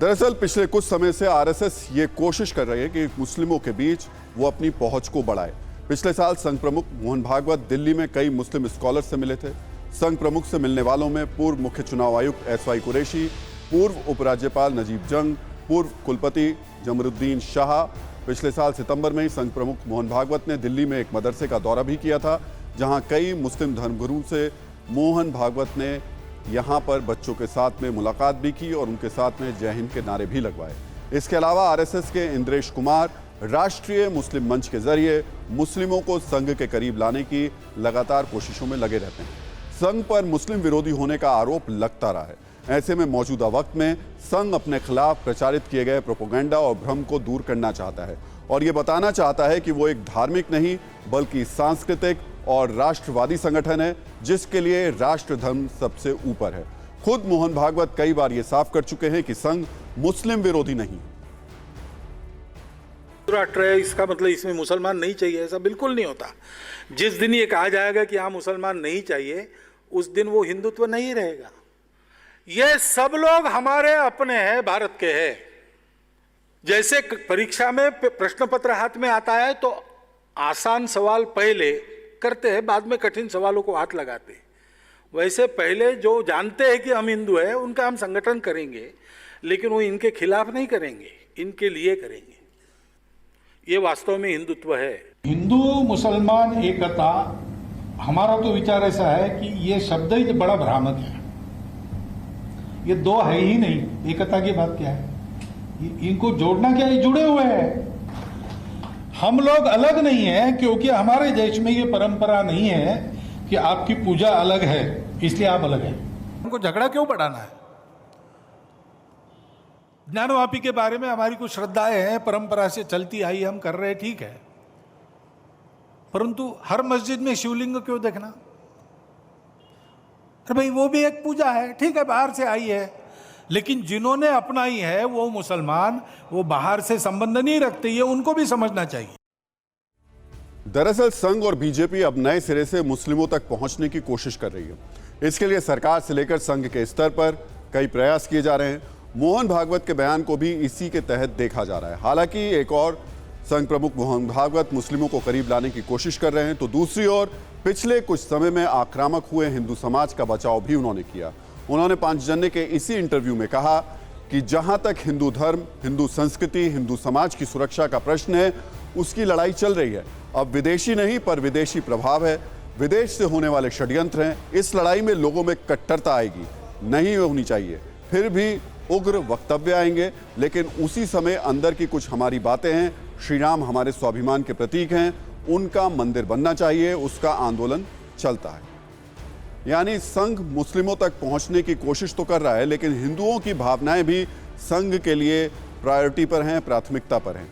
दरअसल पिछले कुछ समय से आरएसएस ये कोशिश कर रही है कि मुस्लिमों के बीच वो अपनी पहुंच को बढ़ाए। पिछले साल संघ प्रमुख मोहन भागवत दिल्ली में कई मुस्लिम स्कॉलर से मिले थे। संघ प्रमुख से मिलने वालों में पूर्व मुख्य चुनाव आयुक्त एसवाई कुरैशी, पूर्व उपराज्यपाल नजीब जंग, पूर्व कुलपति जमरुद्दीन शाह। पिछले साल सितंबर में ही संघ प्रमुख मोहन भागवत ने दिल्ली में एक मदरसे का दौरा भी किया था, जहां कई मुस्लिम धर्मगुरुओं से मोहन भागवत ने यहां पर बच्चों के साथ में मुलाकात भी की और उनके साथ में जय हिंद के नारे भी लगवाए। इसके अलावा आरएसएस के इंद्रेश कुमार राष्ट्रीय मुस्लिम मंच के जरिए मुस्लिमों को संघ के करीब लाने की लगातार कोशिशों में लगे रहते हैं। संघ पर मुस्लिम विरोधी होने का आरोप लगता रहा है। ऐसे में मौजूदा वक्त में संघ अपने खिलाफ प्रचारित किए गए प्रोपेगेंडा और भ्रम को दूर करना चाहता है और ये बताना चाहता है कि वो एक धार्मिक नहीं बल्कि सांस्कृतिक और राष्ट्रवादी संगठन है, जिसके लिए राष्ट्र धर्म सबसे ऊपर है। खुद मोहन भागवत कई बार ये साफ कर चुके हैं कि संघ मुस्लिम विरोधी नहीं। राष्ट्र है, इसका मतलब इसमें मुसलमान नहीं चाहिए, ऐसा बिल्कुल नहीं होता। जिस दिन ये कहा जाएगा कि हाँ मुसलमान नहीं चाहिए, उस दिन वो हिंदुत्व नहीं रहेगा। ये सब लोग हमारे अपने हैं, भारत के हैं। जैसे परीक्षा में प्रश्न पत्र हाथ में आता है तो आसान सवाल पहले करते हैं, बाद में कठिन सवालों को हाथ लगाते हैं। वैसे पहले जो जानते हैं कि हम हिंदू हैं उनका हम संगठन करेंगे, लेकिन वो इनके खिलाफ नहीं करेंगे, इनके लिए करेंगे। ये वास्तव में हिंदुत्व है। हिंदू मुसलमान एकता, हमारा तो विचार ऐसा है कि ये शब्द ही बड़ा भ्रामक है। ये दो है ही नहीं, एकता की बात क्या है? इनको जोड़ना क्या है? जुड़े हुए हैं। हम लोग अलग नहीं है क्योंकि हमारे देश में ये परंपरा नहीं है कि आपकी पूजा अलग है इसलिए आप अलग हैं। हमको झगड़ा क्यों बढ़ाना है? ज्ञानवापी के बारे में हमारी कुछ श्रद्धाएं हैं, परंपरा से चलती आई, हम कर रहे हैं, ठीक है। परंतु हर मस्जिद में शिवलिंग क्यों देखना? अरे भाई वो भी एक पूजा है, ठीक है, बाहर से आई है, लेकिन जिन्होंने अपनाई है वो मुसलमान, वो बाहर से संबंध नहीं रखते, ये उनको भी समझना चाहिए। दरअसल संघ और बीजेपी अब नए सिरे से मुस्लिमों तक पहुंचने की कोशिश कर रही है। इसके लिए सरकार से लेकर संघ के स्तर पर कई प्रयास किए जा रहे हैं। मोहन भागवत के बयान को भी इसी के तहत देखा जा रहा है। हालांकि एक और संघ प्रमुख मोहन भागवत मुस्लिमों को करीब लाने की कोशिश कर रहे हैं, तो दूसरी ओर पिछले कुछ समय में आक्रामक हुए हिंदू समाज का बचाव भी उन्होंने किया। उन्होंने 5 जनवरी के इसी इंटरव्यू में कहा कि जहां तक हिंदू धर्म, हिंदू संस्कृति, हिंदू समाज की सुरक्षा का प्रश्न है, उसकी लड़ाई चल रही है। अब विदेशी नहीं पर विदेशी प्रभाव है, विदेश से होने वाले षड्यंत्र हैं। इस लड़ाई में लोगों में कट्टरता आएगी, नहीं होनी चाहिए, फिर भी उग्र वक्तव्य आएंगे, लेकिन उसी समय अंदर की कुछ हमारी बातें हैं। श्री राम हमारे स्वाभिमान के प्रतीक हैं, उनका मंदिर बनना चाहिए, उसका आंदोलन चलता है। यानी संघ मुस्लिमों तक पहुंचने की कोशिश तो कर रहा है, लेकिन हिंदुओं की भावनाएं भी संघ के लिए प्रायोरिटी पर हैं, प्राथमिकता पर हैं।